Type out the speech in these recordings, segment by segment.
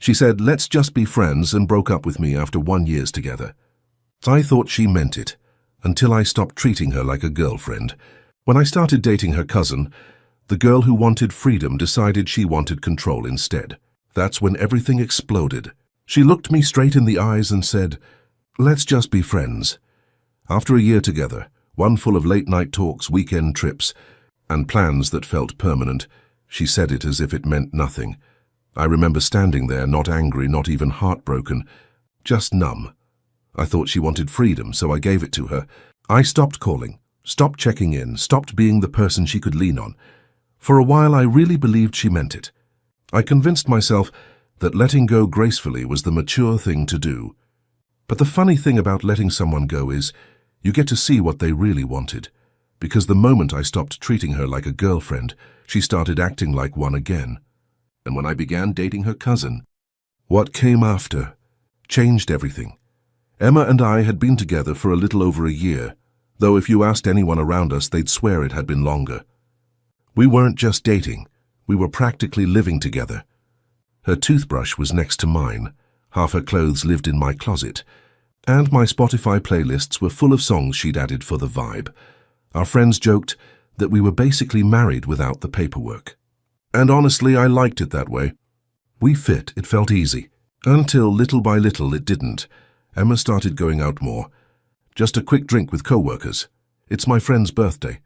She said, "Let's just be friends," and broke up with me after 1 year together. I thought she meant it, until I stopped treating her like a girlfriend. When I started dating her cousin, the girl who wanted freedom decided she wanted control instead. That's when everything exploded. She looked me straight in the eyes and said, "Let's just be friends." After a year together, one full of late-night talks, weekend trips, and plans that felt permanent, she said it as if it meant nothing. I remember standing there, not angry, not even heartbroken, just numb. I thought she wanted freedom, so I gave it to her. I stopped calling, stopped checking in, stopped being the person she could lean on. For a while, I really believed she meant it. I convinced myself that letting go gracefully was the mature thing to do. But the funny thing about letting someone go is you get to see what they really wanted. Because the moment I stopped treating her like a girlfriend, she started acting like one again. And when I began dating her cousin, what came after changed everything. Emma and I had been together for a little over a year, though if you asked anyone around us, they'd swear it had been longer. We weren't just dating, we were practically living together. Her toothbrush was next to mine, half her clothes lived in my closet, and my Spotify playlists were full of songs she'd added for the vibe. Our friends joked that we were basically married without the paperwork. And honestly, I liked it that way. We fit, it felt easy. Until little by little it didn't. Emma started going out more. Just a quick drink with co-workers. It's my friend's birthday.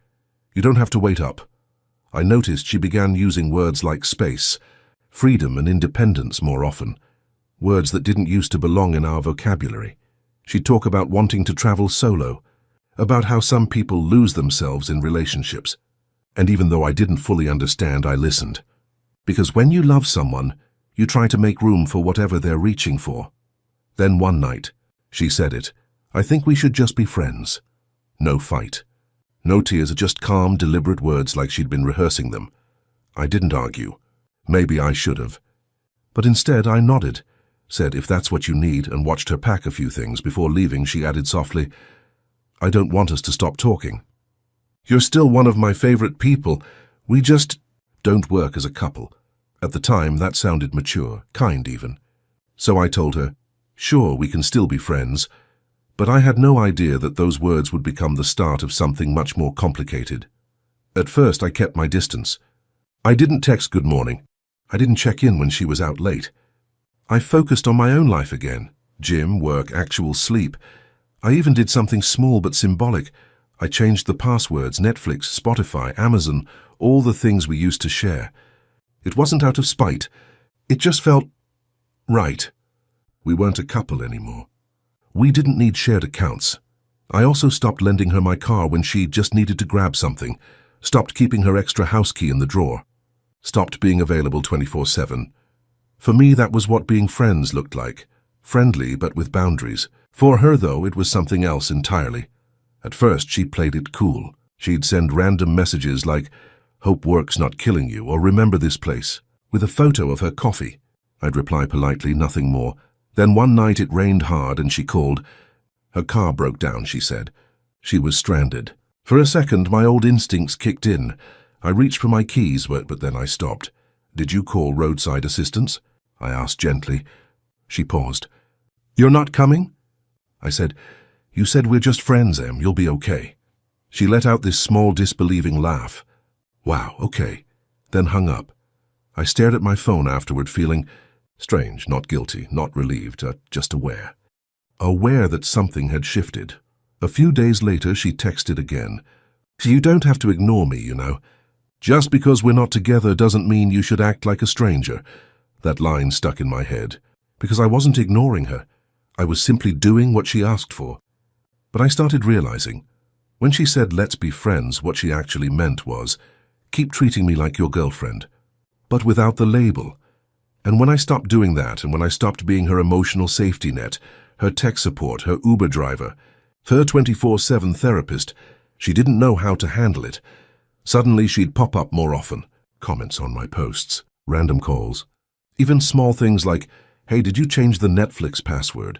You don't have to wait up. I noticed she began using words like space, freedom and independence more often. Words that didn't used to belong in our vocabulary. She'd talk about wanting to travel solo, about how some people lose themselves in relationships. And even though I didn't fully understand, I listened. Because when you love someone, you try to make room for whatever they're reaching for. Then one night, she said it, "I think we should just be friends." No fight. No tears, just calm, deliberate words like she'd been rehearsing them. I didn't argue. Maybe I should have. But instead I nodded, said if that's what you need, and watched her pack a few things. Before leaving, she added softly, "I don't want us to stop talking. You're still one of my favorite people. We just don't work as a couple." At the time, that sounded mature, kind even. So I told her, "Sure, we can still be friends." But I had no idea that those words would become the start of something much more complicated. At first, I kept my distance. I didn't text good morning. I didn't check in when she was out late. I focused on my own life again. Gym, work, actual sleep. I even did something small but symbolic. I changed the passwords, Netflix, Spotify, Amazon, all the things we used to share. It wasn't out of spite. It just felt right. We weren't a couple anymore. We didn't need shared accounts. I also stopped lending her my car when she just needed to grab something, stopped keeping her extra house key in the drawer, stopped being available 24/7. For me, that was what being friends looked like. Friendly, but with boundaries. For her, though, it was something else entirely. At first, she played it cool. She'd send random messages like, "Hope work's not killing you," or "Remember this place," with a photo of her coffee. I'd reply politely, nothing more. Then one night it rained hard and she called. Her car broke down, she said. She was stranded. For a second, my old instincts kicked in. I reached for my keys, but then I stopped. "Did you call roadside assistance?" I asked gently. She paused. "You're not coming?" I said, "You said we're just friends, Em. You'll be okay." She let out this small, disbelieving laugh. "Wow, okay." Then hung up. I stared at my phone afterward, feeling strange, not guilty, not relieved, just aware. Aware that something had shifted. A few days later, she texted again. "You don't have to ignore me, you know. Just because we're not together doesn't mean you should act like a stranger." That line stuck in my head, because I wasn't ignoring her. I was simply doing what she asked for. But I started realizing, when she said, "Let's be friends," what she actually meant was, keep treating me like your girlfriend, but without the label. And when I stopped doing that, and when I stopped being her emotional safety net, her tech support, her Uber driver, her 24/7 therapist, she didn't know how to handle it. Suddenly she'd pop up more often. Comments on my posts, random calls. Even small things like, "Hey, did you change the Netflix password?"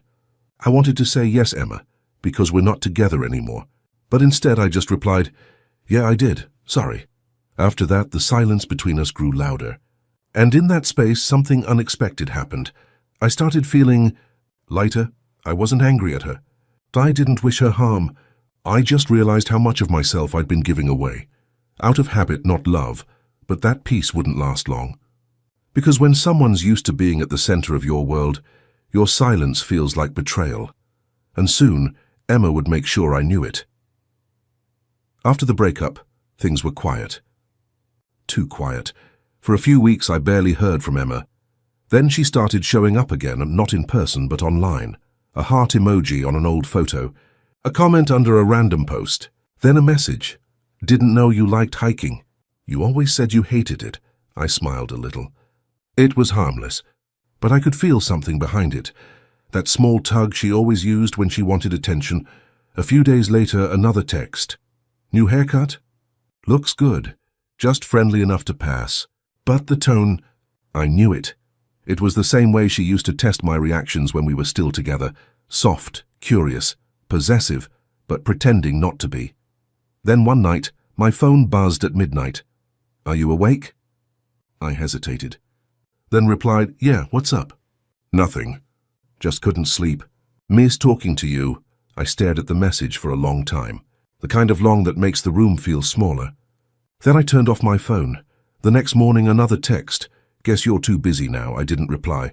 I wanted to say, "Yes, Emma, because we're not together anymore." But instead I just replied, "Yeah, I did. Sorry." After that, the silence between us grew louder. And in that space, something unexpected happened. I started feeling lighter. I wasn't angry at her. I didn't wish her harm. I just realized how much of myself I'd been giving away. Out of habit, not love, but that peace wouldn't last long. Because when someone's used to being at the center of your world, your silence feels like betrayal. And soon, Emma would make sure I knew it. After the breakup, things were quiet. Too quiet. For a few weeks, I barely heard from Emma. Then she started showing up again, not in person but online. A heart emoji on an old photo, a comment under a random post, then a message. Didn't know you liked hiking. You always said you hated it. I smiled a little. It was harmless, but I could feel something behind it. That small tug she always used when she wanted attention. A few days later, another text. New haircut? Looks good. Just friendly enough to pass. But the tone, I knew it. It was the same way she used to test my reactions when we were still together. Soft, curious, possessive, but pretending not to be. Then one night, my phone buzzed at midnight. Are you awake? I hesitated. Then replied, yeah, what's up? Nothing. Just couldn't sleep. Miss talking to you. I stared at the message for a long time. The kind of long that makes the room feel smaller. Then I turned off my phone. The next morning, another text. Guess you're too busy now. I didn't reply.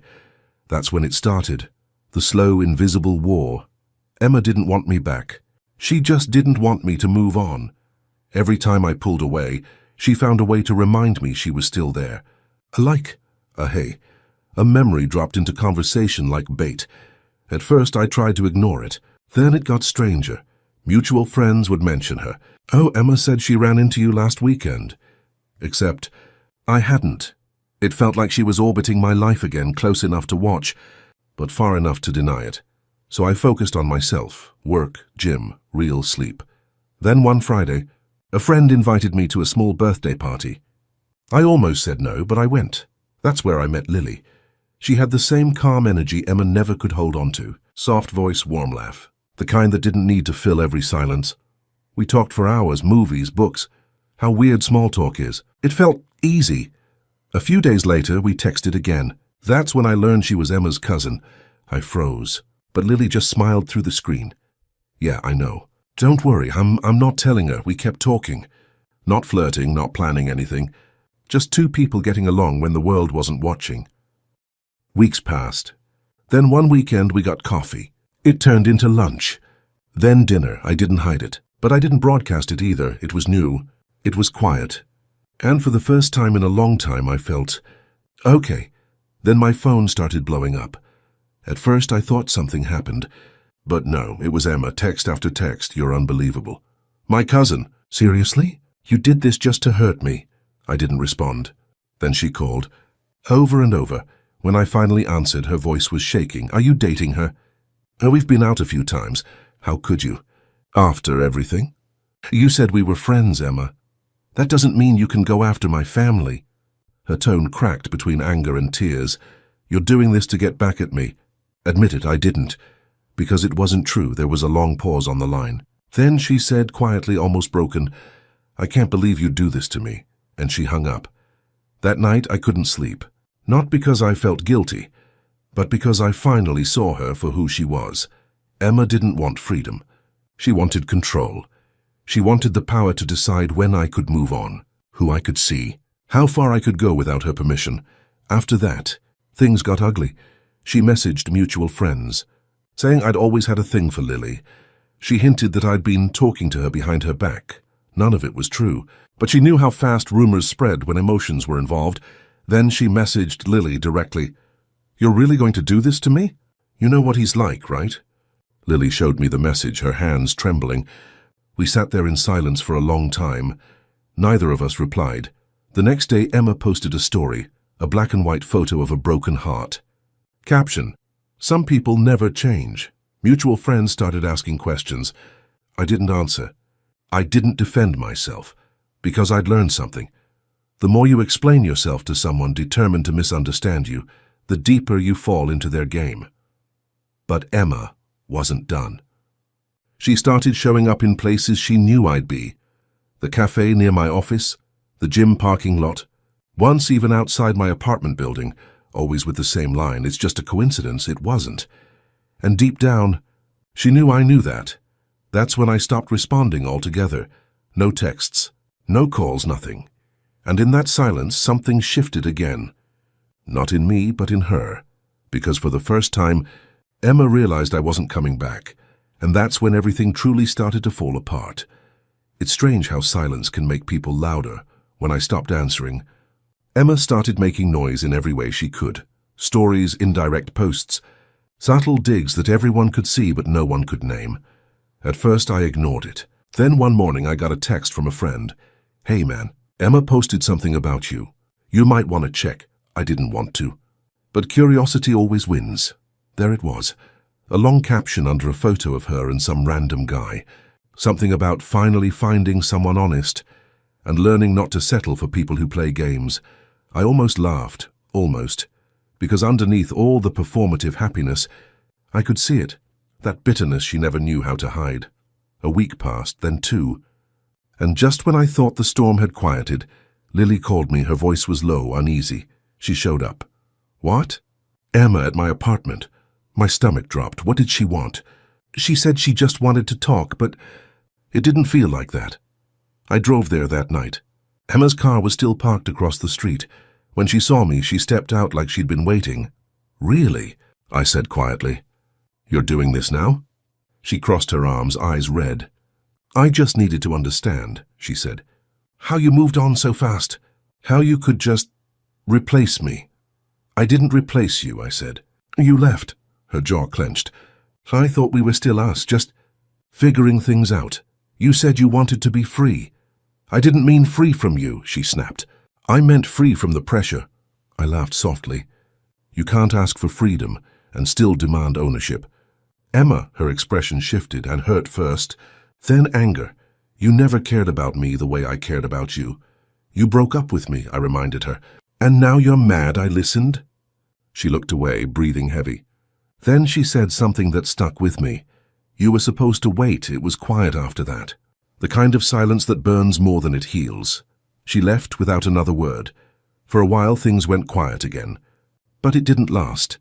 That's when it started. The slow, invisible war. Emma didn't want me back. She just didn't want me to move on. Every time I pulled away, she found a way to remind me she was still there. A like, a hey, a memory dropped into conversation like bait. At first, I tried to ignore it. Then it got stranger. Mutual friends would mention her. Oh, Emma said she ran into you last weekend. Except, I hadn't. It felt like she was orbiting my life again, close enough to watch, but far enough to deny it. So I focused on myself, work, gym, real sleep. Then one Friday, a friend invited me to a small birthday party. I almost said no, but I went. That's where I met Lily. She had the same calm energy Emma never could hold on to. Soft voice, warm laugh. The kind that didn't need to fill every silence. We talked for hours, movies, books. How weird small talk is. It felt easy. A few days later, we texted again. That's when I learned she was Emma's cousin. I froze, but Lily just smiled through the screen. Yeah, I know. Don't worry, I'm not telling her. We kept talking. Not flirting, not planning anything. Just two people getting along when the world wasn't watching. Weeks passed. Then one weekend we got coffee. It turned into lunch. Then dinner. I didn't hide it. But I didn't broadcast it either. It was new. It was quiet. And for the first time in a long time I felt, okay. Then my phone started blowing up. At first I thought something happened. But no, it was Emma, text after text. You're unbelievable. My cousin. Seriously? You did this just to hurt me. I didn't respond. Then she called. Over and over. When I finally answered, her voice was shaking. Are you dating her? Oh, we've been out a few times. How could you? After everything? You said we were friends, Emma. That doesn't mean you can go after my family. Her tone cracked between anger and tears. You're doing this to get back at me. Admit it, I didn't. Because it wasn't true. There was a long pause on the line. Then she said quietly, almost broken, I can't believe you'd do this to me. And she hung up. That night I couldn't sleep. Not because I felt guilty, but because I finally saw her for who she was. Emma didn't want freedom. She wanted control. She wanted the power to decide when I could move on, who I could see, how far I could go without her permission. After that, things got ugly. She messaged mutual friends, saying I'd always had a thing for Lily. She hinted that I'd been talking to her behind her back. None of it was true, but she knew how fast rumors spread when emotions were involved. Then she messaged Lily directly. You're really going to do this to me? You know what he's like, right? Lily showed me the message, her hands trembling. We sat there in silence for a long time. Neither of us replied. The next day, Emma posted a story, a black and white photo of a broken heart. Caption, some people never change. Mutual friends started asking questions. I didn't answer. I didn't defend myself, because I'd learned something. The more you explain yourself to someone determined to misunderstand you, the deeper you fall into their game. But Emma wasn't done. She started showing up in places she knew I'd be. The cafe near my office, the gym parking lot, Once even outside my apartment building, always with the same line, "It's just a coincidence." It wasn't. And deep down, she knew I knew that. That's when I stopped responding altogether. No texts, no calls, nothing. And in that silence, something shifted again. Not in me, but in her. Because for the first time, Emma realized I wasn't coming back. And that's when everything truly started to fall apart. It's strange how silence can make people louder. When I stopped answering, Emma started making noise in every way she could. Stories, indirect posts, subtle digs that everyone could see but no one could name. At first I ignored it. Then one morning I got a text from a friend. "Hey man, Emma posted something about you. You might want to check." I didn't want to. But curiosity always wins. There it was. A long caption under a photo of her and some random guy. Something about finally finding someone honest and learning not to settle for people who play games. I almost laughed, almost, because underneath all the performative happiness, I could see it, that bitterness she never knew how to hide. A week passed, then 2. And just when I thought the storm had quieted, Lily called me. Her voice was low, uneasy. She showed up. "What?" "Emma at my apartment." My stomach dropped. What did she want? She said she just wanted to talk, but it didn't feel like that. I drove there that night. Emma's car was still parked across the street. When she saw me, she stepped out like she'd been waiting. "Really?" I said quietly. "You're doing this now?" She crossed her arms, eyes red. "I just needed to understand," she said. "How you moved on so fast. How you could just replace me." "I didn't replace you," I said. "You left." Her jaw clenched. "I thought we were still us, just figuring things out. You said you wanted to be free." "I didn't mean free from you," she snapped. "I meant free from the pressure." I laughed softly. "You can't ask for freedom and still demand ownership." "Emma," her expression shifted and hurt first, then anger. "You never cared about me the way I cared about you. You broke up with me," I reminded her. "And now you're mad I listened?" She looked away, breathing heavy. Then she said something that stuck with me. "You were supposed to wait. It was quiet after that. The kind of silence that burns more than it heals." She left without another word. For a while things went quiet again. But it didn't last.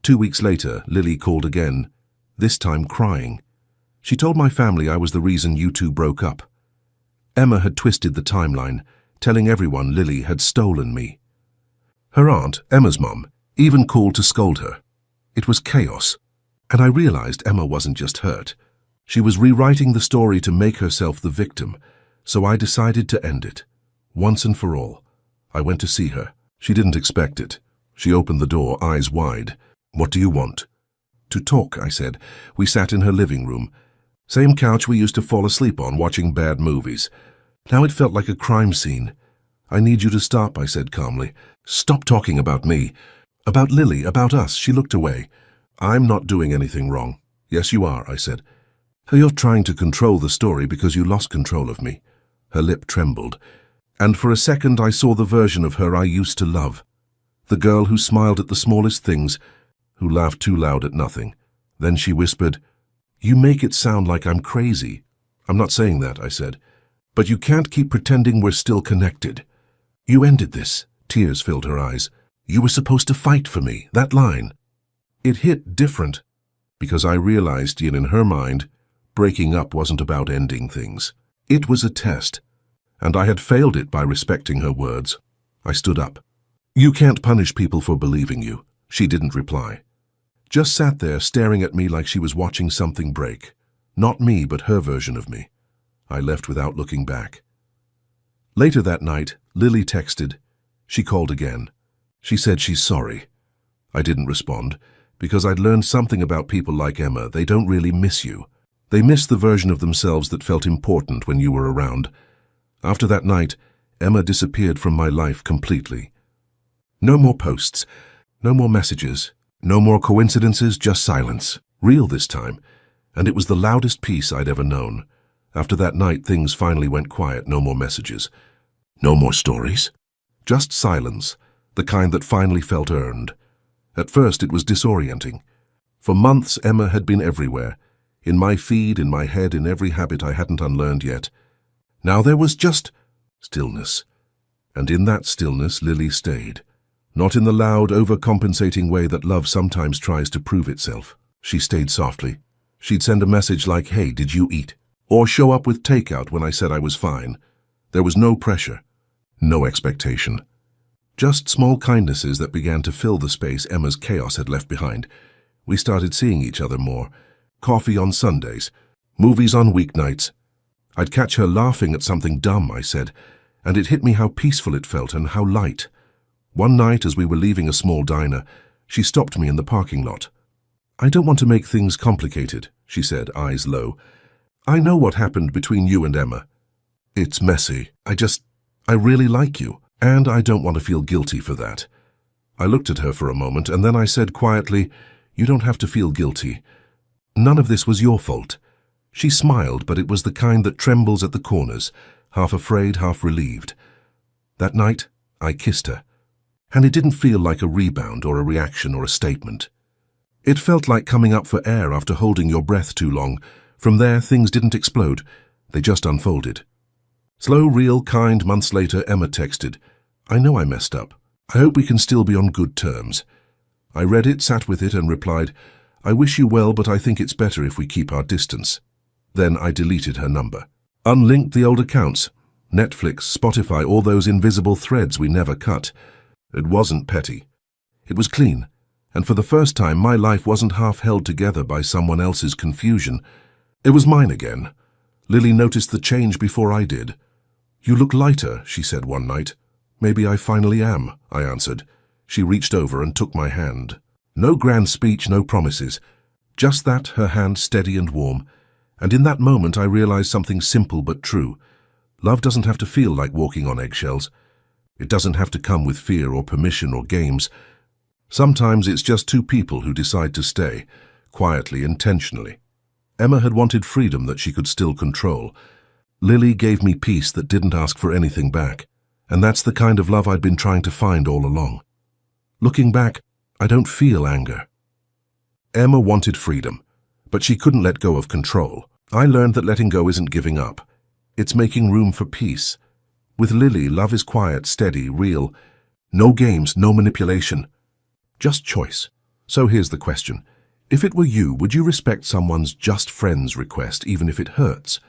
2 weeks later, Lily called again, this time crying. She told my family I was the reason you two broke up. Emma had twisted the timeline, telling everyone Lily had stolen me. Her aunt, Emma's mum, even called to scold her. It was chaos, and I realized Emma wasn't just hurt. She was rewriting the story to make herself the victim, so I decided to end it. Once and for all. I went to see her. She didn't expect it. She opened the door, eyes wide. "What do you want?" "To talk," I said. We sat in her living room. Same couch we used to fall asleep on, watching bad movies. Now it felt like a crime scene. "I need you to stop," I said calmly. "Stop talking about me. About Lily, about us." She looked away. "I'm not doing anything wrong." "Yes, you are," I said. "You're trying to control the story because you lost control of me." Her lip trembled. And for a second I saw the version of her I used to love. The girl who smiled at the smallest things, who laughed too loud at nothing. Then she whispered, "You make it sound like I'm crazy." "I'm not saying that," I said. "But you can't keep pretending we're still connected." "You ended this." Tears filled her eyes. "You were supposed to fight for me." That line. It hit different, because I realized in her mind, breaking up wasn't about ending things. It was a test, and I had failed it by respecting her words. I stood up. "You can't punish people for believing you." She didn't reply. Just sat there staring at me like she was watching something break. Not me, but her version of me. I left without looking back. Later that night, Lily texted. She called again. She said she's sorry. I didn't respond, because I'd learned something about people like Emma. They don't really miss you. They miss the version of themselves that felt important when you were around. After that night, Emma disappeared from my life completely. No more posts, no more messages, no more coincidences, just silence. Real this time, and it was the loudest peace I'd ever known. After that night, things finally went quiet. No more messages. No more stories. Just silence, the kind that finally felt earned. At first, it was disorienting. For months, Emma had been everywhere. In my feed, in my head, in every habit I hadn't unlearned yet. Now there was just stillness. And in that stillness, Lily stayed. Not in the loud, overcompensating way that love sometimes tries to prove itself. She stayed softly. She'd send a message like, "Hey, did you eat?" Or show up with takeout when I said I was fine. There was no pressure, no expectation. Just small kindnesses that began to fill the space Emma's chaos had left behind. We started seeing each other more. Coffee on Sundays, movies on weeknights. I'd catch her laughing at something dumb I said, and it hit me how peaceful it felt and how light. One night, as we were leaving a small diner, she stopped me in the parking lot. "I don't want to make things complicated," she said, eyes low. "I know what happened between you and Emma. It's messy. I really like you, and I don't want to feel guilty for that." I looked at her for a moment, and then I said quietly, "You don't have to feel guilty. None of this was your fault." She smiled, but it was the kind that trembles at the corners, half afraid, half relieved. That night, I kissed her, and it didn't feel like a rebound or a reaction or a statement. It felt like coming up for air after holding your breath too long. From there, things didn't explode. They just unfolded. Slow, real, kind. Months later, Emma texted, "I know I messed up. I hope we can still be on good terms." I read it, sat with it, and replied, "I wish you well, but I think it's better if we keep our distance." Then I deleted her number. Unlinked the old accounts. Netflix, Spotify, all those invisible threads we never cut. It wasn't petty. It was clean. And for the first time, my life wasn't half held together by someone else's confusion. It was mine again. Lily noticed the change before I did. "You look lighter," she said one night. "Maybe I finally am," I answered. She reached over and took my hand. No grand speech, no promises. Just that, her hand steady and warm. And in that moment I realized something simple but true. Love doesn't have to feel like walking on eggshells. It doesn't have to come with fear or permission or games. Sometimes it's just two people who decide to stay, quietly, intentionally. Emma had wanted freedom that she could still control. Lily gave me peace that didn't ask for anything back. And that's the kind of love I'd been trying to find all along. Looking back, I don't feel anger. Emma wanted freedom, but she couldn't let go of control. I learned that letting go isn't giving up. It's making room for peace. With Lily, love is quiet, steady, real. No games, no manipulation. Just choice. So here's the question. If it were you, would you respect someone's just friends request even if it hurts?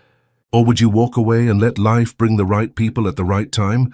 Or would you walk away and let life bring the right people at the right time?